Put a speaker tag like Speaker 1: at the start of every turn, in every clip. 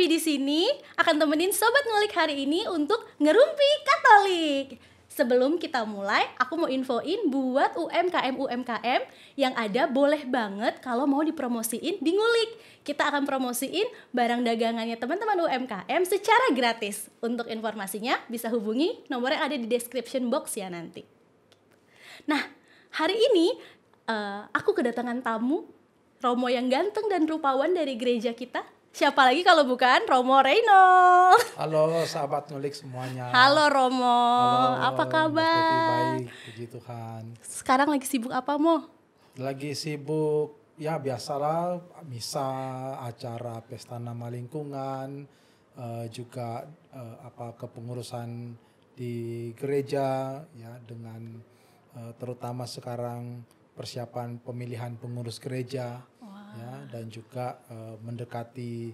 Speaker 1: Evi di sini akan temenin Sobat Ngulik hari ini untuk ngerumpi Katolik. Sebelum kita mulai, aku mau infoin buat UMKM yang ada boleh banget kalau mau dipromosiin di Ngulik. Kita akan promosiin barang dagangannya teman-teman UMKM secara gratis. Untuk informasinya bisa hubungi nomor yang ada di description box ya nanti. Nah, hari ini aku kedatangan tamu, Romo yang ganteng dan rupawan dari gereja kita. Siapa lagi kalau bukan Romo Reynold.
Speaker 2: Halo sahabat ngulik semuanya.
Speaker 1: Halo Romo,
Speaker 2: Halo,
Speaker 1: apa kabar?
Speaker 2: baik, puji Tuhan.
Speaker 1: Sekarang lagi sibuk apa Mo?
Speaker 2: Lagi sibuk, ya biasalah misa, acara pesta nama lingkungan, juga kepengurusan di gereja, ya dengan terutama sekarang persiapan pemilihan pengurus gereja. Ya, dan juga mendekati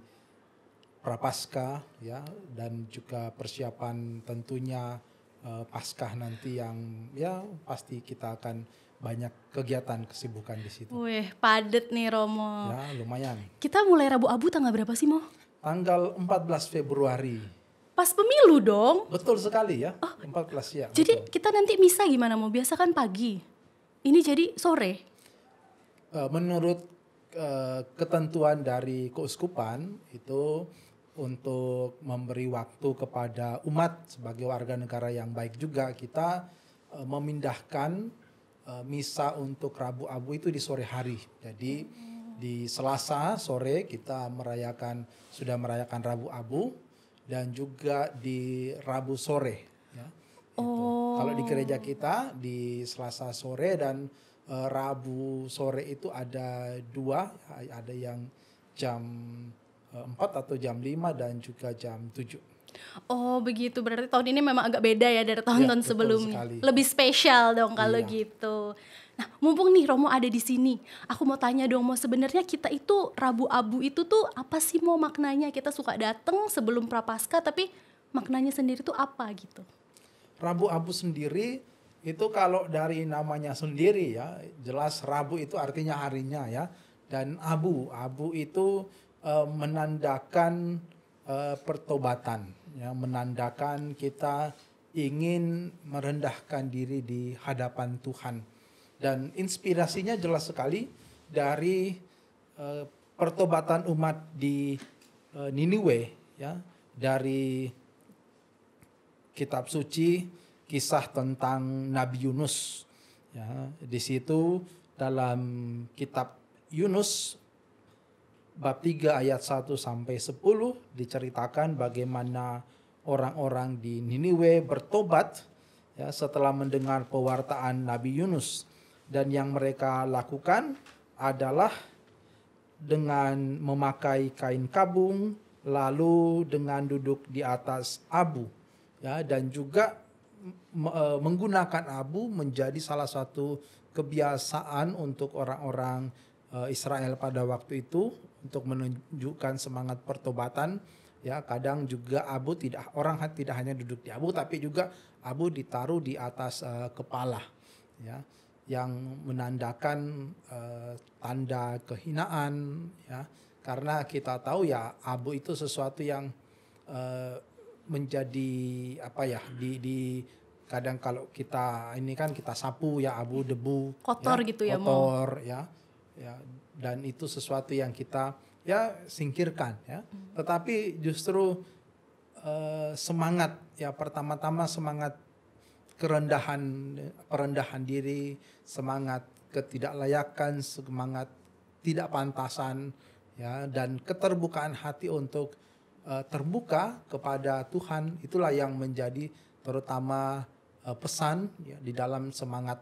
Speaker 2: Prapaskah ya, dan juga persiapan tentunya Paskah nanti yang ya pasti kita akan banyak kegiatan kesibukan di situ.
Speaker 1: Wih, padet nih Romo.
Speaker 2: Ya, lumayan.
Speaker 1: Kita mulai Rabu Abu tanggal berapa sih Mo?
Speaker 2: Tanggal 14 Februari.
Speaker 1: Pas pemilu dong.
Speaker 2: Betul sekali ya. 14 ya.
Speaker 1: Jadi
Speaker 2: betul.
Speaker 1: kita nanti misa gimana Mo? Biasa kan pagi. Ini jadi sore.
Speaker 2: Menurut ketentuan dari keuskupan itu untuk memberi waktu kepada umat sebagai warga negara yang baik juga, kita memindahkan misa untuk Rabu Abu itu di sore hari. Jadi di Selasa sore kita sudah merayakan Rabu Abu, dan juga di Rabu sore ya. Kalau di gereja kita di Selasa sore dan Rabu sore itu ada dua, ada yang jam 4 atau jam 5 dan juga jam 7.
Speaker 1: Oh begitu, berarti tahun ini memang agak beda ya dari tahun-tahun sebelumnya.
Speaker 2: Sekali.
Speaker 1: Lebih spesial dong kalau
Speaker 2: Iya.
Speaker 1: gitu. Nah mumpung nih Romo ada di sini, aku mau tanya dong Mo, sebenarnya kita itu Rabu Abu itu tuh apa sih Mo maknanya? Kita suka datang sebelum Prapaskah tapi maknanya sendiri tuh apa gitu?
Speaker 2: Rabu Abu sendiri itu kalau dari namanya sendiri ya, jelas Rabu itu artinya harinya ya, dan Abu itu menandakan pertobatan ya, menandakan kita ingin merendahkan diri di hadapan Tuhan. Dan inspirasinya jelas sekali dari pertobatan umat di Niniwe ya, dari kitab suci, kisah tentang Nabi Yunus ya. Di situ dalam kitab Yunus bab 3 ayat 1 sampai 10 diceritakan bagaimana orang-orang di Niniwe bertobat ya setelah mendengar pewartaan Nabi Yunus, dan yang mereka lakukan adalah dengan memakai kain kabung lalu dengan duduk di atas abu ya, dan juga menggunakan abu menjadi salah satu kebiasaan untuk orang-orang Israel pada waktu itu untuk menunjukkan semangat pertobatan ya. Kadang juga orang tidak hanya duduk di abu, tapi juga abu ditaruh di atas kepala ya, yang menandakan tanda kehinaan ya, karena kita tahu ya abu itu sesuatu yang menjadi apa ya, di kadang kalau kita ini kan kita sapu ya, abu debu
Speaker 1: Kotor
Speaker 2: ya,
Speaker 1: gitu ya,
Speaker 2: kotor ya, dan itu sesuatu yang kita ya singkirkan ya. Tetapi justru semangat ya, pertama-tama semangat perendahan diri, semangat ketidaklayakan, semangat tidak pantasan ya, dan keterbukaan hati untuk terbuka kepada Tuhan, itulah yang menjadi terutama pesan ya, di dalam semangat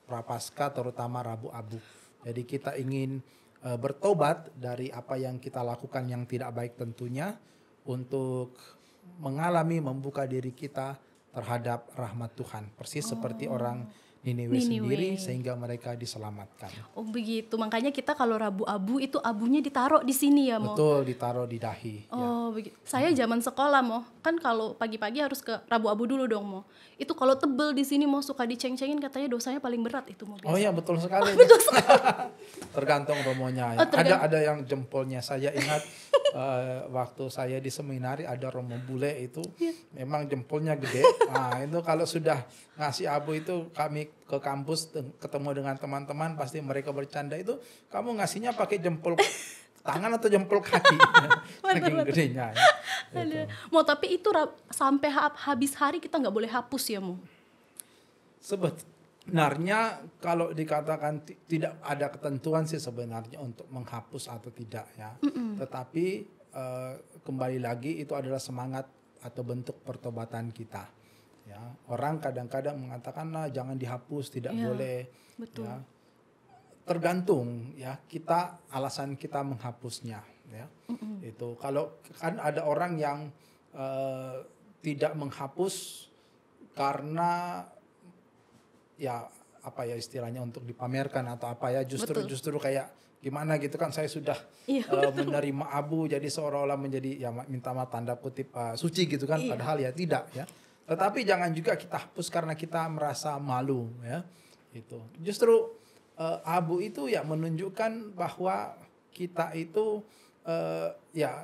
Speaker 2: Prapaskah terutama Rabu Abu. Jadi kita ingin bertobat dari apa yang kita lakukan yang tidak baik tentunya, untuk membuka diri kita terhadap rahmat Tuhan, persis seperti orang Niniwe sendiri, sehingga mereka diselamatkan.
Speaker 1: Oh begitu, makanya kita kalau Rabu Abu itu abunya ditaruh di sini ya Mo?
Speaker 2: Betul, ditaruh di dahi.
Speaker 1: Oh ya. Begitu. Saya zaman sekolah Mo, kan kalau pagi-pagi harus ke Rabu Abu dulu dong Mo. Itu kalau tebel di sini Mo suka diceng-cengin, katanya dosanya paling berat itu Mo.
Speaker 2: Oh iya, betul sekali.
Speaker 1: Betul sekali.
Speaker 2: Tergantung romonya ya. Ada yang jempolnya, saya ingat Waktu saya di seminari ada romo bule itu memang jempolnya gede. Nah itu kalau sudah ngasih abu itu kami ke kampus ketemu dengan teman-teman pasti mereka bercanda itu kamu ngasihnya pakai jempol tangan atau jempol kaki. Saking gedenya ya.
Speaker 1: Aduh. Mau tapi itu sampai habis hari kita nggak boleh hapus ya Mo?
Speaker 2: Sebenarnya kalau dikatakan tidak ada ketentuan sih sebenarnya untuk menghapus atau tidak ya. Tetapi kembali lagi itu adalah semangat atau bentuk pertobatan kita. Ya, orang kadang-kadang mengatakan nah, jangan dihapus, tidak boleh.
Speaker 1: Betul.
Speaker 2: Ya. Tergantung ya kita alasan kita menghapusnya ya. Itu kalau kan ada orang yang tidak menghapus karena ya apa ya istilahnya untuk dipamerkan atau apa ya justru kayak gimana gitu kan saya sudah menerima abu jadi seolah-olah menjadi ya minta maaf tanda kutip suci gitu kan padahal ya tidak ya. Tetapi jangan juga kita hapus karena kita merasa malu ya. Itu justru abu itu ya menunjukkan bahwa kita itu ya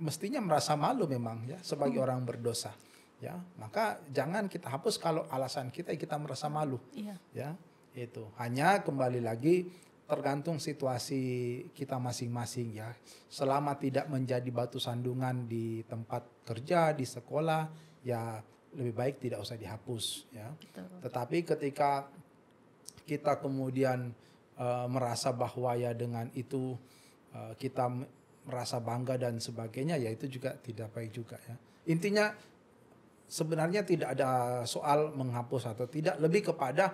Speaker 2: mestinya merasa malu memang ya sebagai orang berdosa ya. Maka jangan kita hapus kalau alasan kita merasa malu. Ya. Itu hanya kembali lagi tergantung situasi kita masing-masing ya. Selama tidak menjadi batu sandungan di tempat kerja, di sekolah ya lebih baik tidak usah dihapus ya. Betul. Tetapi ketika kita kemudian merasa bahwa ya dengan itu kita merasa bangga dan sebagainya ya itu juga tidak baik juga ya. Intinya sebenarnya tidak ada soal menghapus atau tidak, lebih kepada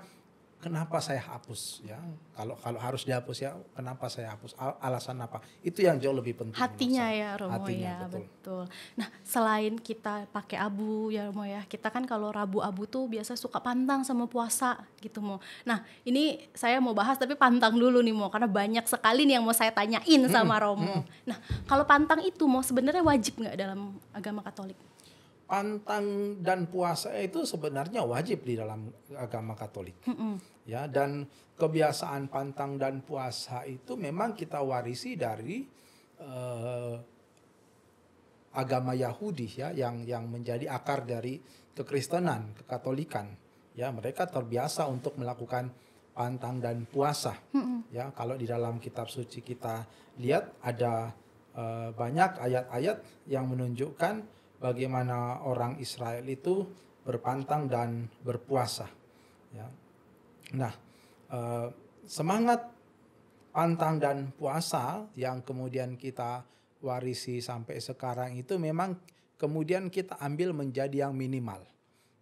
Speaker 2: kenapa saya hapus ya. Kalau harus dihapus ya kenapa saya hapus, alasan apa, itu yang jauh lebih penting.
Speaker 1: Hatinya ya Romo ya, betul. Nah selain kita pakai abu ya Romo ya, kita kan kalau Rabu abu tuh biasa suka pantang sama puasa gitu Mo. Nah ini saya mau bahas tapi pantang dulu nih Mo, karena banyak sekali nih yang mau saya tanyain sama Romo. Nah kalau pantang itu Mo sebenarnya wajib nggak dalam agama Katolik?
Speaker 2: Pantang dan puasa itu sebenarnya wajib di dalam agama Katolik. Ya, dan kebiasaan pantang dan puasa itu memang kita warisi dari agama Yahudi ya yang menjadi akar dari kekristenan, kekatolikan. Ya, mereka terbiasa untuk melakukan pantang dan puasa. Ya, kalau di dalam kitab suci kita lihat ada banyak ayat-ayat yang menunjukkan bagaimana orang Israel itu berpantang dan berpuasa. Ya. Nah, semangat pantang dan puasa yang kemudian kita warisi sampai sekarang itu memang kemudian kita ambil menjadi yang minimal.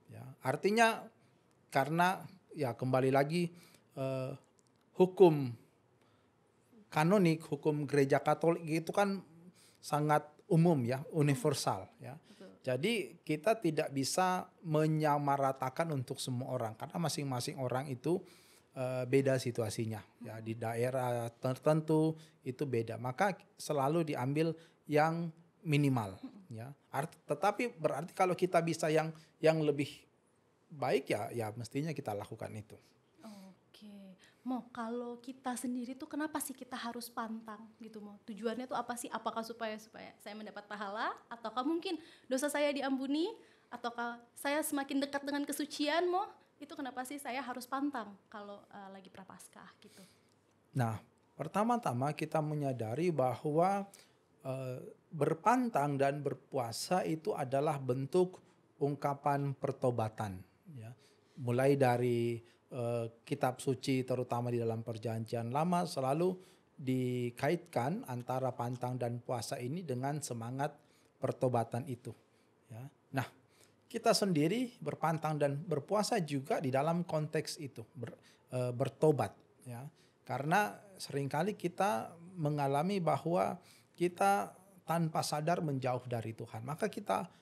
Speaker 2: Ya. Artinya karena ya kembali lagi hukum kanonik, hukum gereja Katolik itu kan sangat umum ya, universal ya. Jadi kita tidak bisa menyamaratakan untuk semua orang karena masing-masing orang itu beda situasinya ya, di daerah tertentu itu beda. Maka selalu diambil yang minimal ya. Tetapi berarti kalau kita bisa yang lebih baik ya mestinya kita lakukan itu.
Speaker 1: Mo, kalau kita sendiri tuh kenapa sih kita harus pantang gitu Mo? Tujuannya tuh apa sih? Apakah supaya saya mendapat pahala? Ataukah mungkin dosa saya diampuni? Ataukah saya semakin dekat dengan kesucian Mo? Itu kenapa sih saya harus pantang kalau lagi Prapaskah gitu?
Speaker 2: Nah, pertama-tama kita menyadari bahwa berpantang dan berpuasa itu adalah bentuk ungkapan pertobatan ya. Mulai dari kitab suci terutama di dalam perjanjian lama selalu dikaitkan antara pantang dan puasa ini dengan semangat pertobatan itu ya. Nah, kita sendiri berpantang dan berpuasa juga di dalam konteks itu bertobat ya. Karena seringkali kita mengalami bahwa kita tanpa sadar menjauh dari Tuhan. Maka kita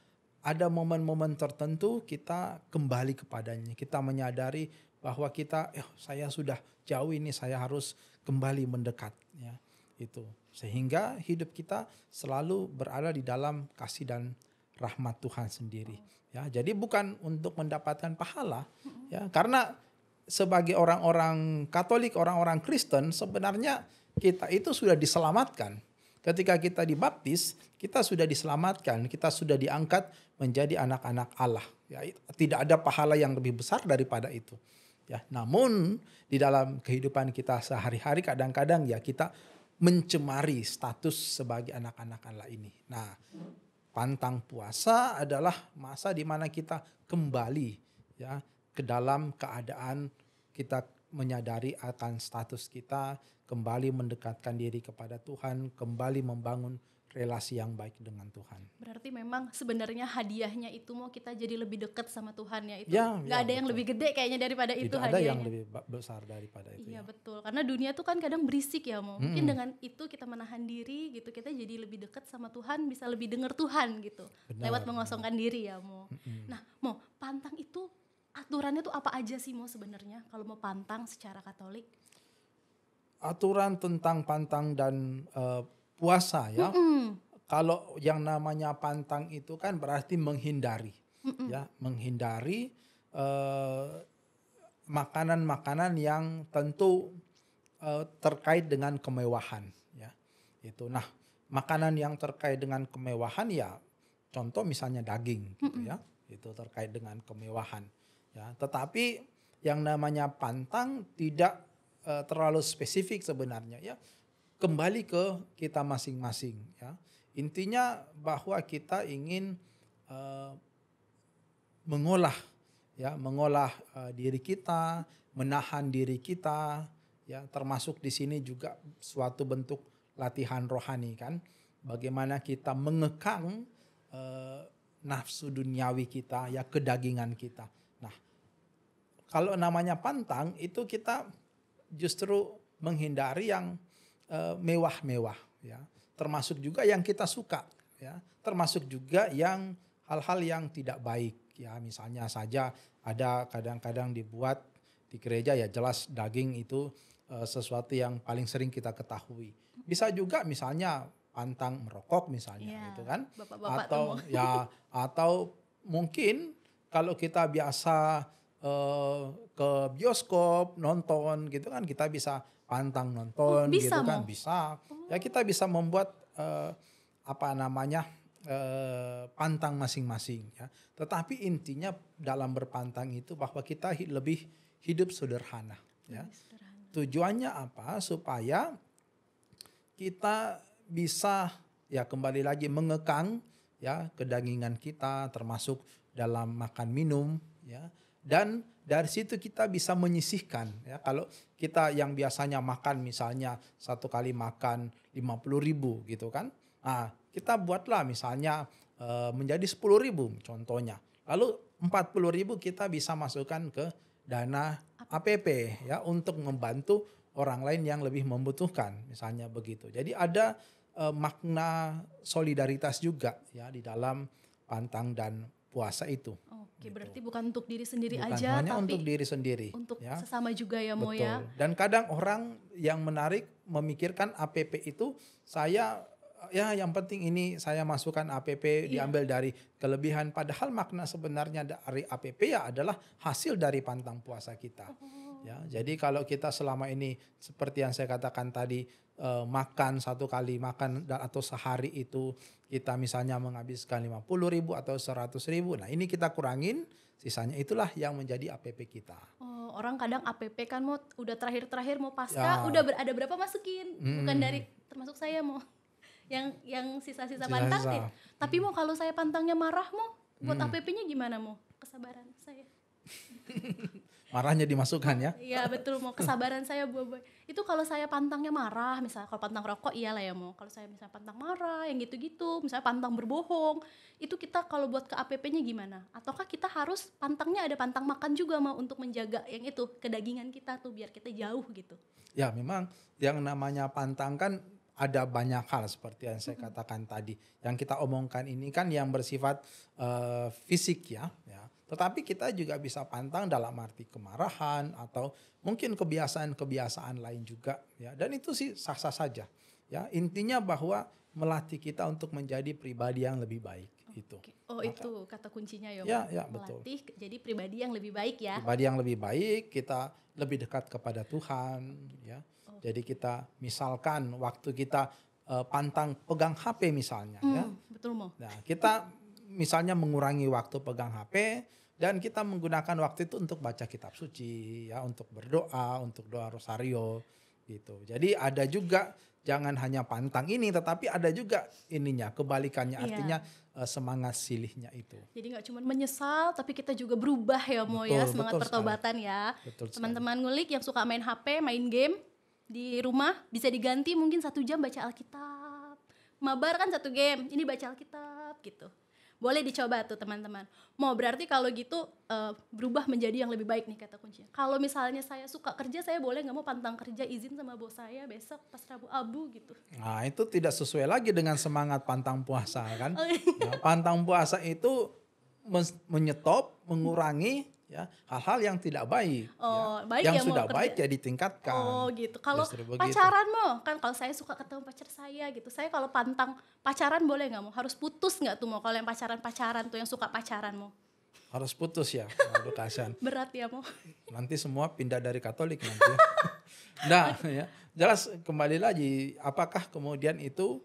Speaker 2: ada momen-momen tertentu kita kembali kepadanya. Kita menyadari bahwa kita saya sudah jauh ini, saya harus kembali mendekat ya. Itu sehingga hidup kita selalu berada di dalam kasih dan rahmat Tuhan sendiri ya. Jadi bukan untuk mendapatkan pahala ya, karena sebagai orang-orang Katolik, orang-orang Kristen sebenarnya kita itu sudah diselamatkan. Ketika kita dibaptis, kita sudah diselamatkan, kita sudah diangkat menjadi anak-anak Allah. Ya, tidak ada pahala yang lebih besar daripada itu. Ya, namun di dalam kehidupan kita sehari-hari kadang-kadang ya kita mencemari status sebagai anak-anak Allah ini. Nah, pantang puasa adalah masa di mana kita kembali ya ke dalam keadaan kita menyadari akan status kita, kembali mendekatkan diri kepada Tuhan, kembali membangun relasi yang baik dengan Tuhan.
Speaker 1: Berarti memang sebenarnya hadiahnya itu mau kita jadi lebih dekat sama Tuhan ya itu.
Speaker 2: Ya,
Speaker 1: Nggak ada yang
Speaker 2: betul.
Speaker 1: lebih gede kayaknya daripada itu
Speaker 2: Tidak ada yang
Speaker 1: hadiahnya.
Speaker 2: lebih besar daripada itu.
Speaker 1: Iya
Speaker 2: Ya.
Speaker 1: betul, karena dunia tuh kan kadang berisik ya mau. Mungkin dengan itu kita menahan diri gitu, kita jadi lebih dekat sama Tuhan, bisa lebih dengar Tuhan gitu.
Speaker 2: Benar,
Speaker 1: Lewat mengosongkan diri ya mau. Nah mau pantang itu aturannya tuh apa aja sih mau sebenarnya kalau mau pantang secara Katolik?
Speaker 2: Aturan tentang pantang dan puasa ya. Kalau yang namanya pantang itu kan berarti menghindari, ya, menghindari makanan-makanan yang tentu terkait dengan kemewahan, ya. Itu. Nah, makanan yang terkait dengan kemewahan ya, contoh misalnya daging, gitu ya, itu terkait dengan kemewahan, ya. Tetapi yang namanya pantang tidak terlalu spesifik sebenarnya, ya. Kembali ke kita masing-masing, ya. Intinya bahwa kita ingin mengolah diri kita, menahan diri kita, ya, termasuk di sini juga suatu bentuk latihan rohani kan, bagaimana kita mengekang nafsu duniawi kita, ya, kedagingan kita. Nah, kalau namanya pantang itu kita justru menghindari yang mewah-mewah, ya. Termasuk juga yang kita suka, ya. Termasuk juga yang hal-hal yang tidak baik, ya. Misalnya saja ada kadang-kadang dibuat di gereja ya jelas daging itu sesuatu yang paling sering kita ketahui. Bisa juga misalnya pantang merokok misalnya, gitu kan?
Speaker 1: Bapak-bapak
Speaker 2: Atau atau mungkin kalau kita biasa ke bioskop nonton gitu kan, kita bisa pantang nonton
Speaker 1: bisa,
Speaker 2: gitu kan,
Speaker 1: Mo?
Speaker 2: bisa. Ya kita bisa membuat pantang masing-masing, ya. Tetapi intinya dalam berpantang itu bahwa kita lebih hidup sederhana, ya. Tujuannya apa? Supaya kita bisa ya kembali lagi mengekang ya kedagingan kita, termasuk dalam makan minum, ya. Dan dari situ kita bisa menyisihkan, ya. Kalau kita yang biasanya makan misalnya satu kali makan 50.000 gitu kan. Nah, kita buatlah misalnya menjadi 10.000 contohnya. Lalu 40.000 kita bisa masukkan ke dana APP, ya, untuk membantu orang lain yang lebih membutuhkan misalnya begitu. Jadi ada makna solidaritas juga ya di dalam pantang dan puasa itu.
Speaker 1: Oke,
Speaker 2: Gitu.
Speaker 1: berarti bukan untuk diri sendiri
Speaker 2: Bukan
Speaker 1: aja,
Speaker 2: hanya
Speaker 1: tapi
Speaker 2: untuk diri sendiri,
Speaker 1: untuk
Speaker 2: ya.
Speaker 1: sesama juga ya Mo ya.
Speaker 2: Betul. Dan kadang orang yang menarik memikirkan APP itu saya ya yang penting ini saya masukkan APP diambil dari kelebihan, padahal makna sebenarnya dari APP ya adalah hasil dari pantang puasa kita. Ya, jadi kalau kita selama ini seperti yang saya katakan tadi makan satu kali makan atau sehari itu kita misalnya menghabiskan 50.000 atau 100.000. Nah, ini kita kurangin, sisanya itulah yang menjadi APP kita.
Speaker 1: Oh, orang kadang APP kan mau udah terakhir mau pasca
Speaker 2: Ya.
Speaker 1: udah ada berapa masukin, bukan dari termasuk saya mau yang sisa-sisa pantang
Speaker 2: Sisa-sisa.
Speaker 1: nih. Tapi mau kalau saya pantangnya marah mau buat APP-nya gimana mau? Kesabaran saya.
Speaker 2: Marahnya dimasukkan ya.
Speaker 1: Iya betul mau kesabaran saya boy. Itu kalau saya pantangnya marah, misalnya kalau pantang rokok iyalah ya mau. Kalau saya misalnya pantang marah yang gitu-gitu, misalnya pantang berbohong, itu kita kalau buat ke APP-nya gimana? Ataukah kita harus pantangnya ada pantang makan juga mau untuk menjaga yang itu kedagingan kita tuh biar kita jauh gitu.
Speaker 2: Ya memang yang namanya pantang kan ada banyak hal seperti yang saya katakan tadi. Yang kita omongkan ini kan yang bersifat fisik ya. Tetapi kita juga bisa pantang dalam arti kemarahan atau mungkin kebiasaan-kebiasaan lain juga, ya. Dan itu sih sah-sah saja. Ya, intinya bahwa melatih kita untuk menjadi pribadi yang lebih baik itu.
Speaker 1: Oh, itu kata kuncinya ya.
Speaker 2: Ya, betul.
Speaker 1: Melatih jadi pribadi yang lebih baik ya.
Speaker 2: Pribadi yang lebih baik, kita lebih dekat kepada Tuhan, ya. Jadi kita misalkan waktu kita pantang pegang HP misalnya ya.
Speaker 1: Betul Mo.
Speaker 2: Nah, kita misalnya mengurangi waktu pegang HP dan kita menggunakan waktu itu untuk baca kitab suci ya, untuk berdoa, untuk doa rosario gitu. Jadi ada juga jangan hanya pantang ini tetapi ada juga ininya kebalikannya,
Speaker 1: Iya.
Speaker 2: artinya semangat silihnya itu.
Speaker 1: Jadi nggak cuma menyesal, tapi kita juga berubah ya Mo ya,
Speaker 2: Betul,
Speaker 1: semangat
Speaker 2: betul
Speaker 1: pertobatan ya.
Speaker 2: Betul sekali.
Speaker 1: Teman-teman ngulik yang suka main HP, main game di rumah bisa diganti mungkin 1 jam baca Alkitab. Mabar kan 1 game, ini baca Alkitab gitu. Boleh dicoba tuh teman-teman. Mau berarti kalau gitu berubah menjadi yang lebih baik nih kata kuncinya. Kalau misalnya saya suka kerja, saya boleh nggak mau pantang kerja, izin sama bos saya besok pas Rabu Abu gitu.
Speaker 2: Nah, itu tidak sesuai lagi dengan semangat pantang puasa kan.
Speaker 1: Oh, iya.
Speaker 2: Ya, pantang puasa itu menyetop, mengurangi ya hal-hal yang tidak baik.
Speaker 1: Oh,
Speaker 2: Ya.
Speaker 1: baik
Speaker 2: Yang
Speaker 1: ya, Mo,
Speaker 2: sudah
Speaker 1: kerja.
Speaker 2: baik ya ditingkatkan.
Speaker 1: Oh gitu. Kalau
Speaker 2: Justru begitu.
Speaker 1: pacaran Mo, kan kalau saya suka ketemu pacar saya gitu. Saya kalau pantang pacaran boleh nggak Mo? Harus putus nggak tuh Mo? Kalau yang pacaran tuh yang suka pacaran Mo?
Speaker 2: Harus putus ya. Waduh kasihan.
Speaker 1: Berat ya Mo?
Speaker 2: Nanti semua pindah dari Katolik nanti. Nah, ya, jelas kembali lagi apakah kemudian itu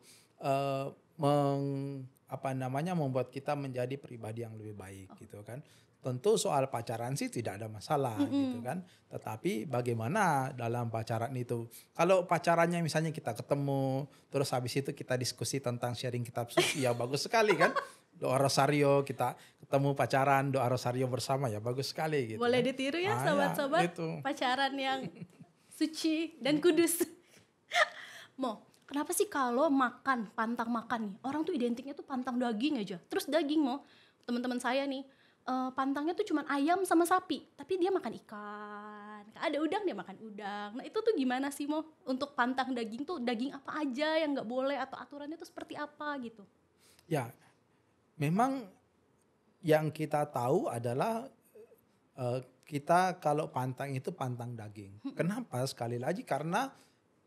Speaker 2: membuat kita menjadi pribadi yang lebih baik gitu kan. Tentu soal pacaran sih tidak ada masalah gitu kan. Tetapi bagaimana dalam pacaran itu. Kalau pacarannya misalnya kita ketemu terus habis itu kita diskusi tentang sharing kitab suci ya bagus sekali kan. Doa rosario kita ketemu pacaran doa rosario bersama ya bagus sekali gitu.
Speaker 1: Boleh
Speaker 2: kan.
Speaker 1: ditiru ya
Speaker 2: Ah,
Speaker 1: sobat-sobat
Speaker 2: itu.
Speaker 1: pacaran yang suci dan kudus. Mo, kenapa sih kalau makan, pantang makan nih, orang tuh identiknya tuh pantang daging aja. Terus daging Mo, teman-teman saya nih, pantangnya tuh cuman ayam sama sapi, tapi dia makan ikan. Ada udang dia makan udang. Nah itu tuh gimana sih Mo? Untuk pantang daging tuh daging apa aja yang nggak boleh atau aturannya tuh seperti apa gitu?
Speaker 2: Ya, memang yang kita tahu adalah kita kalau pantang itu pantang daging. Kenapa? Sekali lagi karena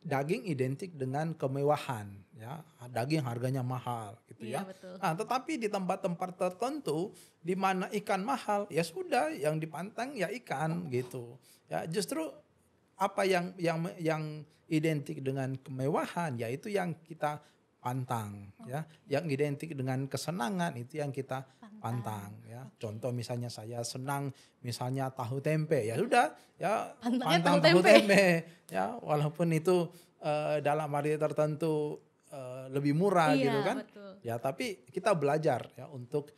Speaker 2: daging identik dengan kemewahan, ya. Daging harganya mahal, gitu
Speaker 1: Iya,
Speaker 2: ya.
Speaker 1: betul.
Speaker 2: Nah, tetapi di tempat-tempat tertentu di mana ikan mahal, ya sudah, yang dipantang ya ikan, gitu. Ya, justru apa yang identik dengan kemewahan, yaitu yang kita pantang, ya. Yang identik dengan kesenangan itu yang kita pantang, ya. Contoh misalnya saya senang misalnya tahu tempe, ya sudah, ya
Speaker 1: Pantangnya
Speaker 2: pantang
Speaker 1: tahu
Speaker 2: tahu
Speaker 1: tempe.
Speaker 2: tempe, ya walaupun itu dalam hari tertentu lebih murah
Speaker 1: Iya,
Speaker 2: gitu kan,
Speaker 1: betul.
Speaker 2: ya tapi kita belajar ya untuk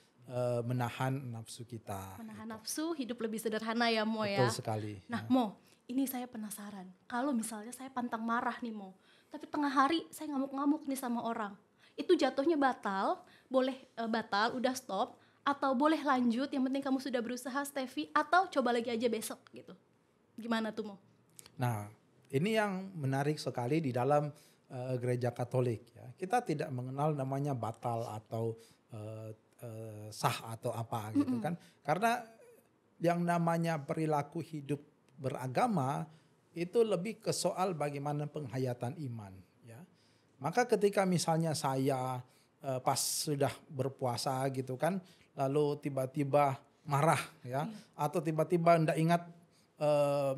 Speaker 2: menahan nafsu kita.
Speaker 1: Menahan nafsu, hidup lebih sederhana ya Mo ya.
Speaker 2: Betul sekali.
Speaker 1: Nah Mo, ini saya penasaran. Kalau misalnya saya pantang marah nih Mo, tapi tengah hari saya ngamuk-ngamuk nih sama orang. Itu jatuhnya batal, boleh batal, udah stop, atau boleh lanjut, yang penting kamu sudah berusaha Steffi, atau coba lagi aja besok gitu. Gimana tuh Mo?
Speaker 2: Nah, ini yang menarik sekali di dalam gereja Katolik ya. Kita tidak mengenal namanya batal atau sah atau apa gitu kan. Karena yang namanya perilaku hidup beragama itu lebih ke soal bagaimana penghayatan iman ya. Maka ketika misalnya saya pas sudah berpuasa gitu kan, lalu tiba-tiba marah ya, atau tiba-tiba ndak ingat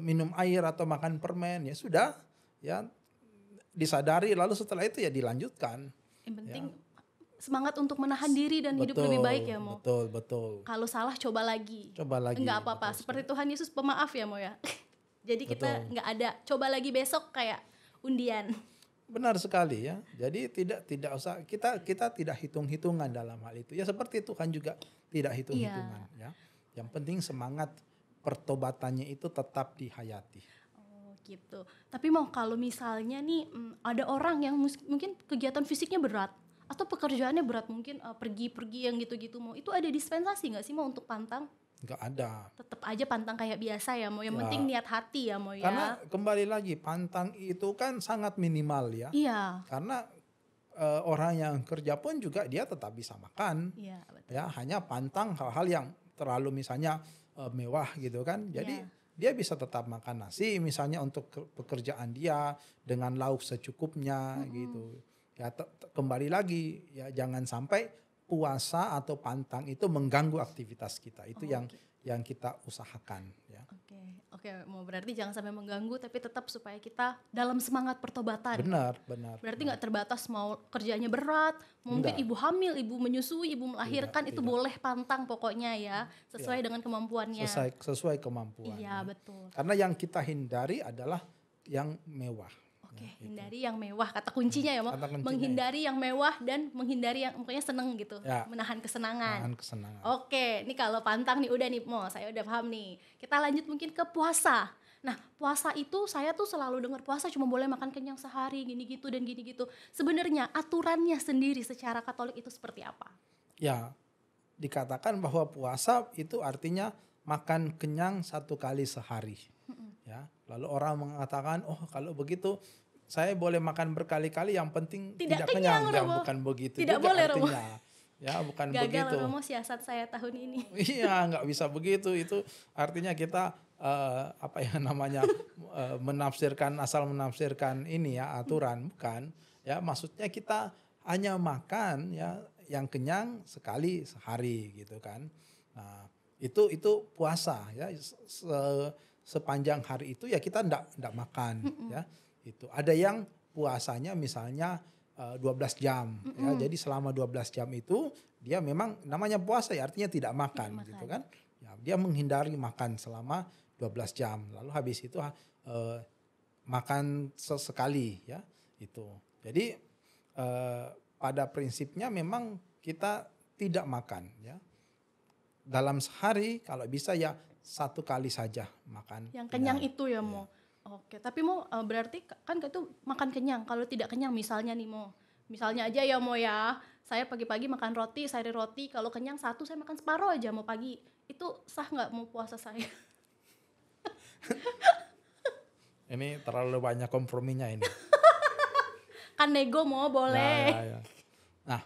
Speaker 2: minum air atau makan permen, ya sudah ya disadari lalu setelah itu ya dilanjutkan.
Speaker 1: Yang penting semangat untuk menahan diri dan hidup lebih baik ya Mo.
Speaker 2: Betul.
Speaker 1: Kalau salah coba lagi.
Speaker 2: Coba lagi.
Speaker 1: Enggak apa-apa, seperti Tuhan Yesus pemaaf ya Mo ya. Jadi kita nggak ada coba lagi besok kayak undian.
Speaker 2: Benar sekali ya. Jadi tidak usah kita tidak hitung-hitungan dalam hal itu. Ya seperti Tuhan juga tidak hitung-hitungan ya. Yang penting semangat pertobatannya itu tetap dihayati.
Speaker 1: Oh gitu. Tapi Mo, kalau misalnya nih ada orang yang mungkin kegiatan fisiknya berat atau pekerjaannya berat, mungkin pergi-pergi yang gitu-gitu Mo, itu ada dispensasi nggak sih Mo untuk pantang?
Speaker 2: Enggak ada.
Speaker 1: Tetap aja pantang kayak biasa ya Mo. Yang penting niat hati ya Mo ya.
Speaker 2: Karena kembali lagi pantang itu kan sangat minimal ya.
Speaker 1: Iya.
Speaker 2: Karena orang yang kerja pun juga dia tetap bisa makan.
Speaker 1: Iya, betul.
Speaker 2: Ya, hanya pantang hal-hal yang terlalu misalnya mewah gitu kan. Jadi dia bisa tetap makan nasi misalnya untuk pekerjaan dia dengan lauk secukupnya gitu. Ya kembali lagi ya jangan sampai puasa atau pantang itu mengganggu aktivitas kita. Itu yang kita usahakan ya.
Speaker 1: Oke, mau berarti jangan sampai mengganggu tapi tetap supaya kita dalam semangat pertobatan.
Speaker 2: Benar.
Speaker 1: Berarti nggak terbatas mau kerjanya berat, mungkin
Speaker 2: Enggak.
Speaker 1: ibu hamil, ibu menyusui, ibu melahirkan itu
Speaker 2: Tidak.
Speaker 1: boleh pantang pokoknya ya, sesuai dengan kemampuannya.
Speaker 2: Sesuai kemampuan.
Speaker 1: Iya,
Speaker 2: ya.
Speaker 1: betul.
Speaker 2: Karena yang kita hindari adalah yang mewah.
Speaker 1: Oke, hindari yang mewah, kata kuncinya ya, Mo.
Speaker 2: Kata kuncinya,
Speaker 1: Menghindari yang mewah dan menghindari yang pokoknya seneng gitu,
Speaker 2: Ya.
Speaker 1: menahan kesenangan.
Speaker 2: Menahan kesenangan.
Speaker 1: Oke, ini kalau pantang nih udah nih, Mo, saya udah paham nih. Kita lanjut mungkin ke puasa. Nah, puasa itu saya tuh selalu dengar puasa cuma boleh makan kenyang sehari, gini gitu dan gini gitu. Sebenarnya aturannya sendiri secara Katolik itu seperti apa?
Speaker 2: Ya, dikatakan bahwa puasa itu artinya makan kenyang 1 kali sehari. Ya, lalu orang mengatakan, oh kalau begitu saya boleh makan berkali-kali, yang penting tidak kenyang. Ya, bukan begitu
Speaker 1: tidak
Speaker 2: juga
Speaker 1: boleh,
Speaker 2: artinya. Ya, bukan
Speaker 1: gagal
Speaker 2: begitu.
Speaker 1: Gagal Romo siasat saya tahun ini.
Speaker 2: Iya, nggak bisa begitu. Itu artinya kita asal menafsirkan ini ya, aturan, bukan. Ya, maksudnya kita hanya makan ya yang kenyang sekali sehari gitu kan. Nah, itu puasa ya. Sepanjang hari itu ya kita enggak makan ya. Itu ada yang puasanya misalnya 12 jam ya. Jadi selama 12 jam itu dia memang namanya puasa ya, artinya tidak makan gitu kan. Ya, dia menghindari makan selama 12 jam. Lalu habis itu makan sesekali ya itu. Jadi pada prinsipnya memang kita tidak makan ya. Dalam sehari kalau bisa ya 1 kali saja makan.
Speaker 1: Yang kenyang itu ya, Mo. Oke, tapi Mo berarti kan itu makan kenyang. Kalau tidak kenyang misalnya nih, Mo. Misalnya aja ya, Mo ya. Saya pagi-pagi makan roti, sehari roti. Kalau kenyang 1 saya makan separuh aja mau pagi. Itu sah nggak mau puasa saya?
Speaker 2: Ini terlalu banyak komprominya ini.
Speaker 1: Kan nego, Mo, boleh.
Speaker 2: Ya. Nah,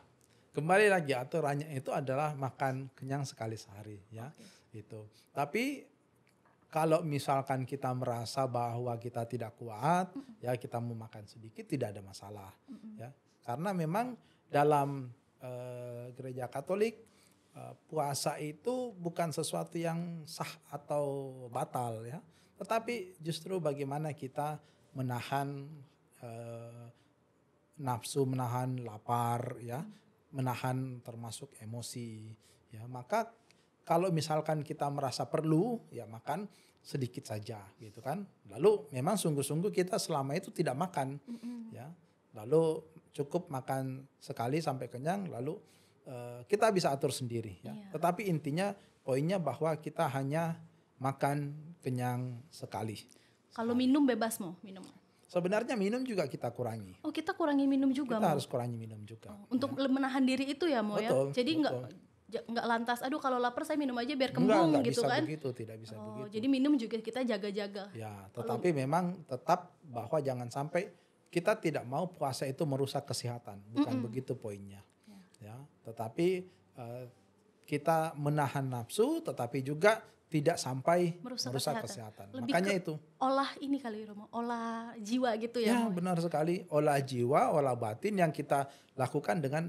Speaker 2: kembali lagi aturannya itu adalah makan kenyang sekali sehari ya. Itu. Tapi kalau misalkan kita merasa bahwa kita tidak kuat, ya kita mau makan sedikit tidak ada masalah, ya. Karena memang dalam gereja Katolik puasa itu bukan sesuatu yang sah atau batal, ya. Tetapi justru bagaimana kita menahan nafsu, menahan lapar, ya, menahan termasuk emosi, ya. Maka kalau misalkan kita merasa perlu, ya makan sedikit saja gitu kan. Lalu memang sungguh-sungguh kita selama itu tidak makan, ya. Lalu cukup makan sekali sampai kenyang, lalu kita bisa atur sendiri, ya.
Speaker 1: Iya.
Speaker 2: Tetapi intinya poinnya bahwa kita hanya makan kenyang sekali.
Speaker 1: Kalau minum bebas, Mo, minum.
Speaker 2: Sebenarnya minum juga kita kurangi.
Speaker 1: Oh, kita kurangi minum juga,
Speaker 2: Kita
Speaker 1: Mo.
Speaker 2: harus kurangi minum juga.
Speaker 1: Untuk menahan diri itu ya, Mo.
Speaker 2: Betul,
Speaker 1: Ya. Jadi nggak lantas, aduh kalau lapar saya minum aja biar kembung
Speaker 2: enggak
Speaker 1: gitu
Speaker 2: bisa
Speaker 1: kan.
Speaker 2: begitu, tidak bisa begitu.
Speaker 1: Jadi minum juga kita jaga-jaga.
Speaker 2: Ya, tetapi memang tetap bahwa jangan sampai kita tidak mau puasa itu merusak kesehatan, bukan begitu poinnya. Ya, tetapi kita menahan nafsu, tetapi juga tidak sampai merusak kesehatan.
Speaker 1: Lebih
Speaker 2: Makanya itu.
Speaker 1: Olah ini kali Romo, olah jiwa gitu ya.
Speaker 2: Ya,
Speaker 1: Mo.
Speaker 2: benar sekali. Olah jiwa, olah batin yang kita lakukan dengan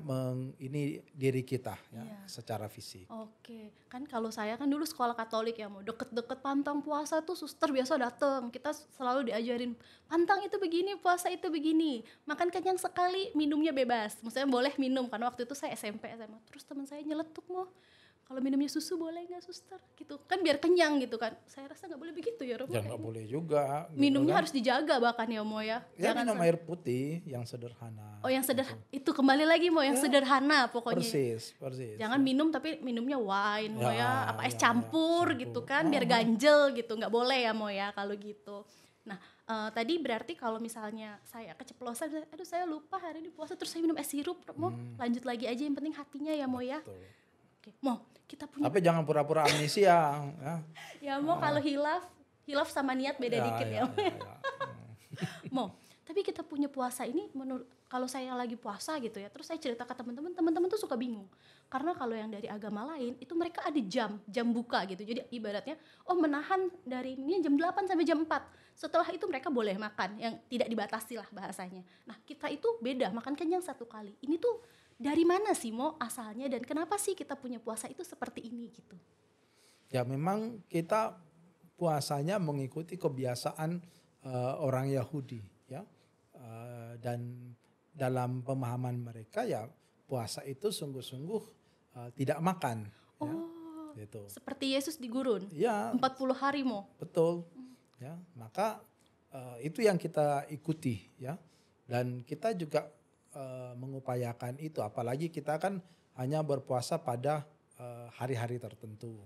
Speaker 2: ini diri kita, ya, secara fisik.
Speaker 1: Oke, kan kalau saya kan dulu sekolah Katolik ya, Mo, deket-deket pantang puasa tuh suster biasa dateng. Kita selalu diajarin pantang itu begini, puasa itu begini. Makan kenyang sekali, minumnya bebas. Maksudnya boleh minum karena waktu itu saya SMP SMA. Terus teman saya nyeletuk, Mo, kalau minumnya susu boleh nggak suster? Gitu kan biar kenyang gitu kan. Saya rasa nggak boleh begitu ya, Romo.
Speaker 2: Ya nggak boleh juga.
Speaker 1: Minumnya
Speaker 2: gitu kan.
Speaker 1: harus dijaga bahkan ya, Mo ya.
Speaker 2: Ya minum air putih yang sederhana.
Speaker 1: Oh, yang sederhana. Itu kembali lagi, Mo, yang sederhana pokoknya.
Speaker 2: Persis.
Speaker 1: Jangan minum tapi minumnya wine, Mo ya. Apa es campur gitu kan, biar
Speaker 2: Oh.
Speaker 1: ganjel gitu. Nggak boleh ya, Mo ya, kalau gitu. Nah, tadi berarti kalau misalnya saya keceplosan, aduh saya lupa hari ini puasa terus saya minum es sirup, Mo. Lanjut lagi aja, yang penting hatinya ya, Mo ya.
Speaker 2: Betul.
Speaker 1: Oke, Mo, kita punya.
Speaker 2: Tapi jangan pura-pura amnesia. Ya.
Speaker 1: Ya, Mo, kalau hilaf sama niat beda dikit ya, Mo. Mo, tapi kita punya puasa ini menurut kalau saya lagi puasa gitu ya, terus saya cerita ke teman-teman tuh suka bingung. Karena kalau yang dari agama lain itu mereka ada jam buka gitu. Jadi ibaratnya menahan dari ini jam 8 sampai jam 4. Setelah itu mereka boleh makan yang tidak dibatasi lah bahasanya. Nah, kita itu beda, makan kenyang 1 kali. Ini tuh dari mana sih, Mo, asalnya dan kenapa sih kita punya puasa itu seperti ini gitu?
Speaker 2: Ya memang kita puasanya mengikuti kebiasaan orang Yahudi ya. Dan dalam pemahaman mereka ya puasa itu sungguh-sungguh tidak makan ya.
Speaker 1: Oh,
Speaker 2: Gitu.
Speaker 1: seperti Yesus di gurun.
Speaker 2: Ya,
Speaker 1: 40 hari mo.
Speaker 2: betul. Ya, maka itu yang kita ikuti ya. Dan kita juga mengupayakan itu, apalagi kita kan hanya berpuasa pada hari-hari tertentu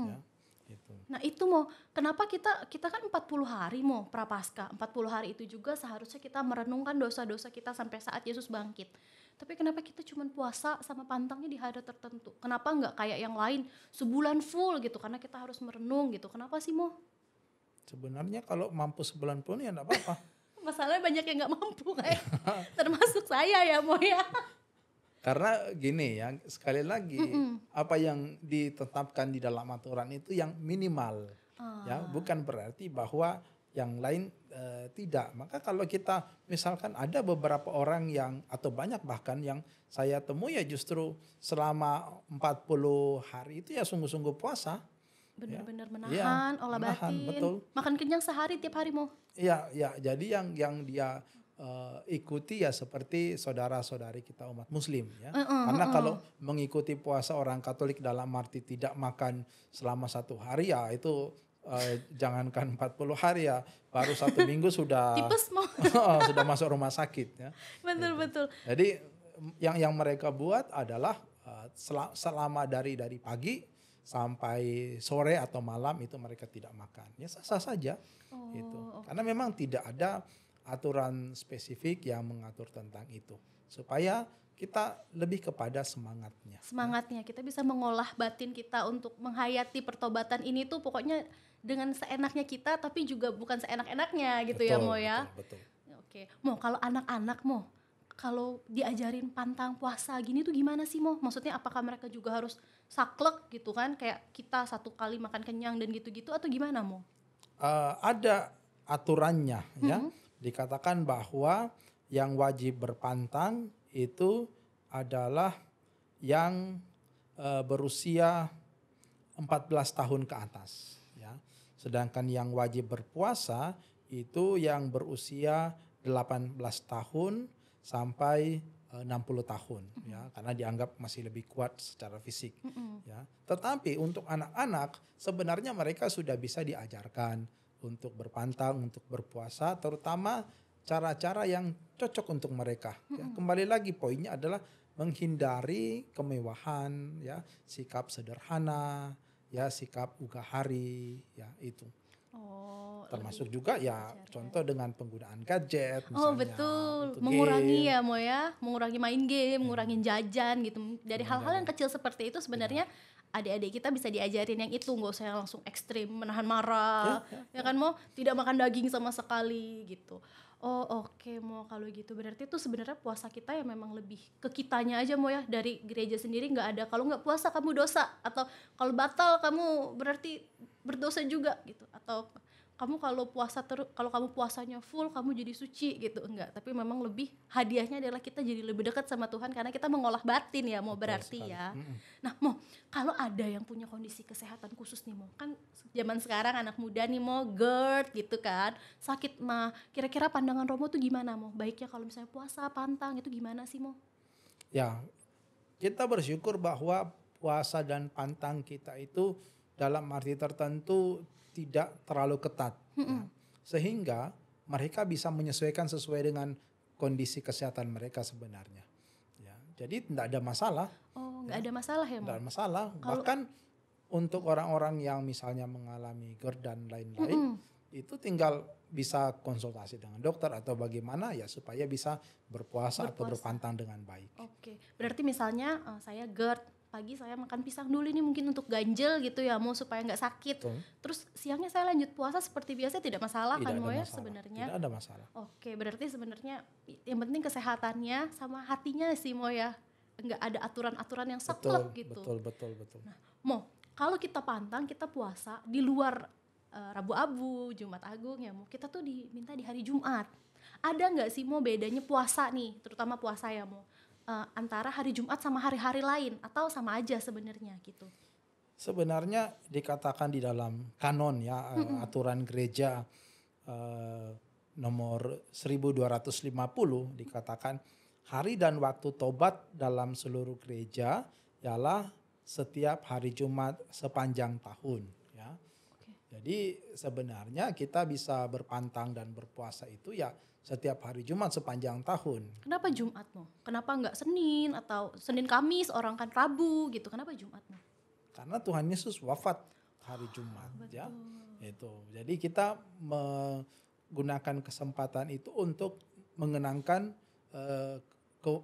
Speaker 2: ya. Gitu.
Speaker 1: Nah itu mo, kenapa kita kan 40 hari mo prapaskah. 40 hari itu juga seharusnya kita merenungkan dosa-dosa kita sampai saat Yesus bangkit. Tapi kenapa kita cuma puasa sama pantangnya di hari tertentu? Kenapa nggak kayak yang lain sebulan full gitu? Karena kita harus merenung gitu. Kenapa sih mo?
Speaker 2: Sebenarnya kalau mampu sebulan pun ya enggak apa-apa.
Speaker 1: Masalahnya banyak yang nggak mampu kayak termasuk saya ya mo ya.
Speaker 2: Karena gini ya, sekali lagi apa yang ditetapkan di dalam aturan itu yang minimal, ya bukan berarti bahwa yang lain tidak. Maka kalau kita misalkan ada beberapa orang yang atau banyak bahkan yang saya temui ya justru selama 40 hari itu ya sungguh-sungguh puasa.
Speaker 1: Bener-bener
Speaker 2: Ya,
Speaker 1: menahan, olah
Speaker 2: menahan,
Speaker 1: batin,
Speaker 2: betul.
Speaker 1: makan kenyang sehari tiap hari mo.
Speaker 2: Iya, ya. Jadi yang dia ikuti ya seperti saudara-saudari kita umat Muslim ya. Karena kalau mengikuti puasa orang Katolik dalam arti tidak makan selama 1 hari ya itu jangankan 40 hari ya, baru 1 minggu sudah
Speaker 1: Tipes mo.
Speaker 2: sudah masuk rumah sakit ya.
Speaker 1: Betul-betul.
Speaker 2: Jadi yang mereka buat adalah selama dari pagi sampai sore atau malam itu mereka tidak makan. Ya sah-sah saja gitu. Karena memang tidak ada aturan spesifik yang mengatur tentang itu. Supaya kita lebih kepada semangatnya.
Speaker 1: Semangatnya kita bisa mengolah batin kita untuk menghayati pertobatan ini tuh pokoknya dengan seenaknya kita tapi juga bukan seenak-enaknya gitu ya Mo ya.
Speaker 2: Betul.
Speaker 1: Oke, Mo kalau anak-anak Mo kalau diajarin pantang puasa gini tuh gimana sih Mo? Maksudnya apakah mereka juga harus saklek gitu kan kayak kita 1 kali makan kenyang dan gitu-gitu atau gimana Mo?
Speaker 2: Ada aturannya ya. Dikatakan bahwa yang wajib berpantang itu adalah yang berusia 14 tahun ke atas ya. Sedangkan yang wajib berpuasa itu yang berusia 18 tahun sampai 60 tahun ya, karena dianggap masih lebih kuat secara fisik ya. Tetapi untuk anak-anak sebenarnya mereka sudah bisa diajarkan untuk berpantang, untuk berpuasa, terutama cara-cara yang cocok untuk mereka. Ya. Kembali lagi poinnya adalah menghindari kemewahan, ya, sikap sederhana, ya, sikap ugah hari, ya itu.
Speaker 1: Oh,
Speaker 2: Termasuk juga ya contoh dengan penggunaan gadget misalnya.
Speaker 1: Oh betul,
Speaker 2: untuk
Speaker 1: mengurangi
Speaker 2: game.
Speaker 1: ya Mo ya, mengurangi main game, ngurangin jajan gitu. Dari hal-hal yang kecil seperti itu sebenarnya adik-adik kita bisa diajarin yang itu, nggak usah langsung ekstrim menahan marah, ya kan Mo, tidak makan daging sama sekali gitu. Oh oke Mo, kalau gitu berarti tuh sebenarnya puasa kita ya memang lebih ke kitanya aja Mo ya, dari gereja sendiri nggak ada kalau nggak puasa kamu dosa, atau kalau batal kamu berarti berdosa juga gitu, atau kamu kalau kalau kamu puasanya full kamu jadi suci gitu, enggak, tapi memang lebih hadiahnya adalah kita jadi lebih dekat sama Tuhan karena kita mengolah batin ya Mo, berarti ya. Nah Mo, kalau ada yang punya kondisi kesehatan khusus nih Mo, kan zaman sekarang anak muda nih Mo, GERD gitu kan, sakit mah, kira-kira pandangan Romo tuh gimana Mo, baiknya kalau misalnya puasa pantang itu gimana sih Mo?
Speaker 2: Ya, kita bersyukur bahwa puasa dan pantang kita itu dalam arti tertentu tidak terlalu ketat, ya. Sehingga mereka bisa menyesuaikan sesuai dengan kondisi kesehatan mereka sebenarnya. Ya, jadi tidak ada masalah.
Speaker 1: Oh, nggak ada masalah ya Mo?
Speaker 2: Tidak ada masalah. Bahkan untuk orang-orang yang misalnya mengalami GERD dan lain-lain, itu tinggal bisa konsultasi dengan dokter atau bagaimana ya supaya bisa berpuasa atau berpantang dengan baik.
Speaker 1: Oke, berarti misalnya saya GERD, pagi saya makan pisang dulu nih mungkin untuk ganjel gitu ya Mo, supaya nggak sakit.
Speaker 2: Betul.
Speaker 1: Terus siangnya saya lanjut puasa seperti biasa, tidak masalah kan Mo ya sebenarnya?
Speaker 2: Tidak ada masalah.
Speaker 1: Oke, berarti sebenarnya yang penting kesehatannya sama hatinya sih Mo ya. Nggak ada aturan-aturan yang saklek gitu.
Speaker 2: Betul.
Speaker 1: Nah, Mo, kalau kita pantang, kita puasa di luar Rabu Abu, Jumat Agung ya Mo, kita tuh diminta di hari Jumat. Ada nggak sih Mo bedanya puasa nih, terutama puasa ya Mo, antara hari Jumat sama hari-hari lain atau sama aja sebenarnya gitu?
Speaker 2: Sebenarnya dikatakan di dalam kanon ya, aturan gereja eh, nomor 1250 dikatakan hari dan waktu tobat dalam seluruh gereja ialah setiap hari Jumat sepanjang tahun ya.
Speaker 1: Oke.
Speaker 2: Jadi sebenarnya kita bisa berpantang dan berpuasa itu ya setiap hari Jumat sepanjang tahun.
Speaker 1: Kenapa Jumat Mo? Kenapa nggak Senin atau Senin Kamis, orang kan Rabu gitu? Kenapa Jumat Mo?
Speaker 2: Karena Tuhan Yesus wafat hari Jumat ya. Itu. Jadi kita menggunakan kesempatan itu untuk mengenangkan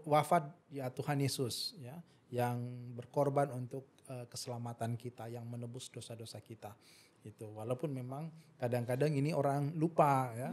Speaker 2: wafat ya Tuhan Yesus ya, yang berkorban untuk keselamatan kita, yang menebus dosa-dosa kita. Itu walaupun memang kadang-kadang ini orang lupa ya,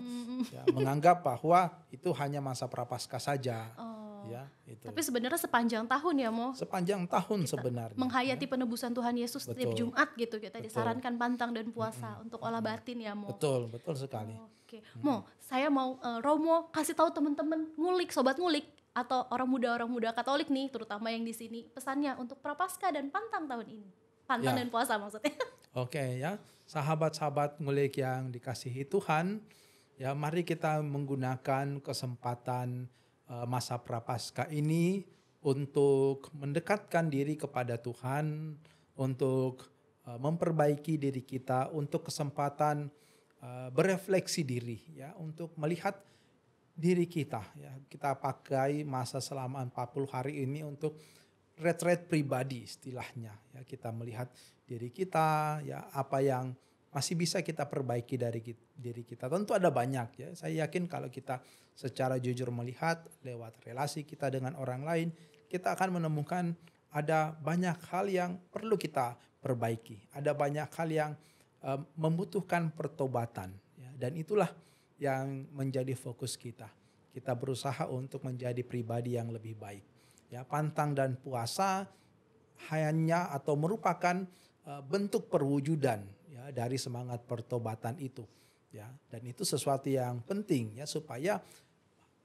Speaker 2: ya menganggap bahwa itu hanya masa prapaskah saja.
Speaker 1: Oh.
Speaker 2: Ya, itu.
Speaker 1: Tapi sebenarnya sepanjang tahun ya Mo.
Speaker 2: Sepanjang tahun sebenarnya.
Speaker 1: Menghayati penebusan Tuhan Yesus setiap
Speaker 2: Betul.
Speaker 1: Jumat gitu. Kita disarankan pantang dan puasa untuk olah batin ya Mo.
Speaker 2: Betul, betul sekali.
Speaker 1: Oke, Mo, saya mau Romo kasih tahu teman-teman ngulik, sobat ngulik atau orang muda Katolik nih, terutama yang di sini, pesannya untuk Prapaskah dan pantang tahun ini. Pantang
Speaker 2: Ya.
Speaker 1: dan puasa maksudnya.
Speaker 2: Oke ya, sahabat-sahabat ngulik yang dikasihi Tuhan, ya mari kita menggunakan kesempatan masa Prapaskah ini untuk mendekatkan diri kepada Tuhan, untuk memperbaiki diri kita, untuk kesempatan berefleksi diri ya, untuk melihat diri kita ya. Kita pakai masa selama 40 hari ini untuk retreat pribadi istilahnya ya, kita melihat diri kita ya, apa yang masih bisa kita perbaiki dari diri kita. Tentu ada banyak ya. Saya yakin kalau kita secara jujur melihat lewat relasi kita dengan orang lain, kita akan menemukan ada banyak hal yang perlu kita perbaiki. Ada banyak hal yang membutuhkan pertobatan ya, dan itulah yang menjadi fokus kita. Kita berusaha untuk menjadi pribadi yang lebih baik. Ya, pantang dan puasa hanya atau merupakan bentuk perwujudan ya dari semangat pertobatan itu ya, dan itu sesuatu yang penting ya, supaya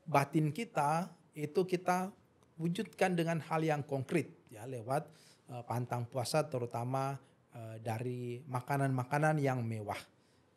Speaker 2: batin kita itu kita wujudkan dengan hal yang konkret ya, lewat pantang puasa, terutama dari makanan-makanan yang mewah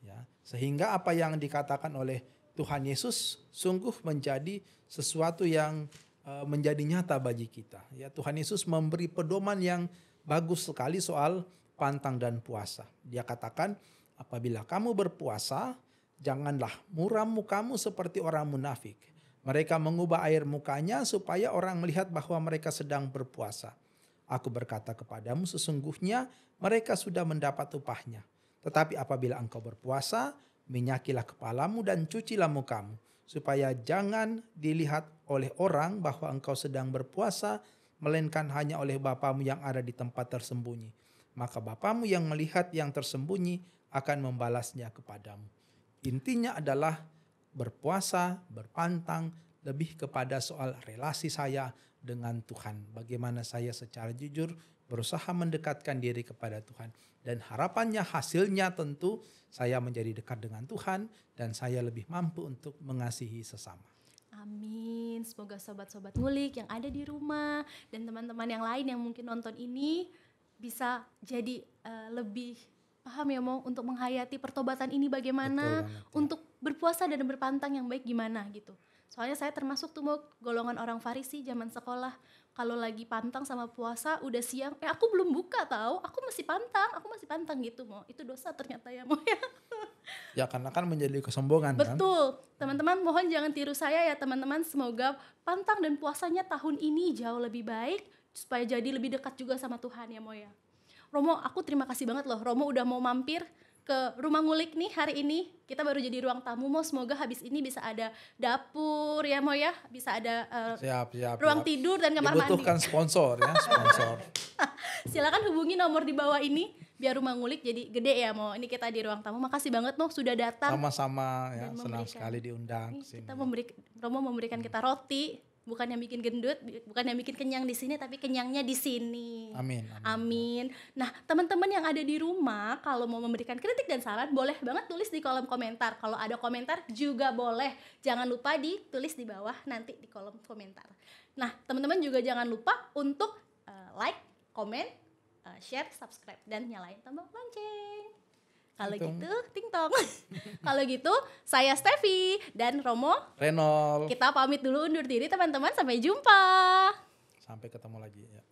Speaker 2: ya, sehingga apa yang dikatakan oleh Tuhan Yesus sungguh menjadi sesuatu yang menjadi nyata bagi kita ya. Tuhan Yesus memberi pedoman yang bagus sekali soal pantang dan puasa. Dia katakan, apabila kamu berpuasa, janganlah muram mukamu seperti orang munafik. Mereka mengubah air mukanya supaya orang melihat bahwa mereka sedang berpuasa. Aku berkata kepadamu, sesungguhnya mereka sudah mendapat upahnya. Tetapi apabila engkau berpuasa, minyakilah kepalamu dan cucilah mukamu, supaya jangan dilihat oleh orang bahwa engkau sedang berpuasa, melainkan hanya oleh Bapamu yang ada di tempat tersembunyi. Maka Bapamu yang melihat yang tersembunyi akan membalasnya kepadamu. Intinya adalah berpuasa, berpantang, lebih kepada soal relasi saya dengan Tuhan. Bagaimana saya secara jujur berusaha mendekatkan diri kepada Tuhan. Dan harapannya, hasilnya tentu saya menjadi dekat dengan Tuhan dan saya lebih mampu untuk mengasihi sesama.
Speaker 1: Amin. Semoga sobat-sobat ngulik yang ada di rumah dan teman-teman yang lain yang mungkin nonton ini bisa jadi lebih paham ya Mo, untuk menghayati pertobatan ini bagaimana, untuk berpuasa dan berpantang yang baik gimana gitu. Soalnya saya termasuk tuh Mo, golongan orang Farisi zaman sekolah. Kalau lagi pantang sama puasa udah siang, aku belum buka tahu, aku masih pantang gitu Mo. Itu dosa ternyata ya Mo ya.
Speaker 2: Ya karena kan menjadi kesombongan kan.
Speaker 1: Betul, teman-teman mohon jangan tiru saya ya teman-teman. Semoga pantang dan puasanya tahun ini jauh lebih baik, supaya jadi lebih dekat juga sama Tuhan ya Mo ya. Romo, aku terima kasih banget loh Romo udah mau mampir ke rumah ngulik nih hari ini. Kita baru jadi ruang tamu Mo, semoga habis ini bisa ada dapur ya Mo ya, bisa ada ruang tidur dan kamar mandi.
Speaker 2: Dibutuhkan sponsor ya, sponsor.
Speaker 1: Silakan hubungi nomor di bawah ini biar rumah ngulik jadi gede ya Mo. Ini kita di ruang tamu. Makasih banget Mo sudah datang.
Speaker 2: Sama-sama ya, senang sekali diundang ke sini.
Speaker 1: Romo memberikan kita roti. Bukan yang bikin gendut, bukan yang bikin kenyang di sini, tapi kenyangnya di sini.
Speaker 2: Amin.
Speaker 1: Amin. Nah, teman-teman yang ada di rumah, kalau mau memberikan kritik dan saran, boleh banget tulis di kolom komentar. Kalau ada komentar juga boleh. Jangan lupa ditulis di bawah nanti di kolom komentar. Nah, teman-teman juga jangan lupa untuk like, komen, share, subscribe, dan nyalain tombol lonceng. Kalau
Speaker 2: Ting-tong.
Speaker 1: gitu, ting-tong. Kalau gitu, saya Steffi dan Romo.
Speaker 2: Renol.
Speaker 1: Kita pamit dulu undur diri teman-teman. Sampai jumpa.
Speaker 2: Sampai ketemu lagi ya.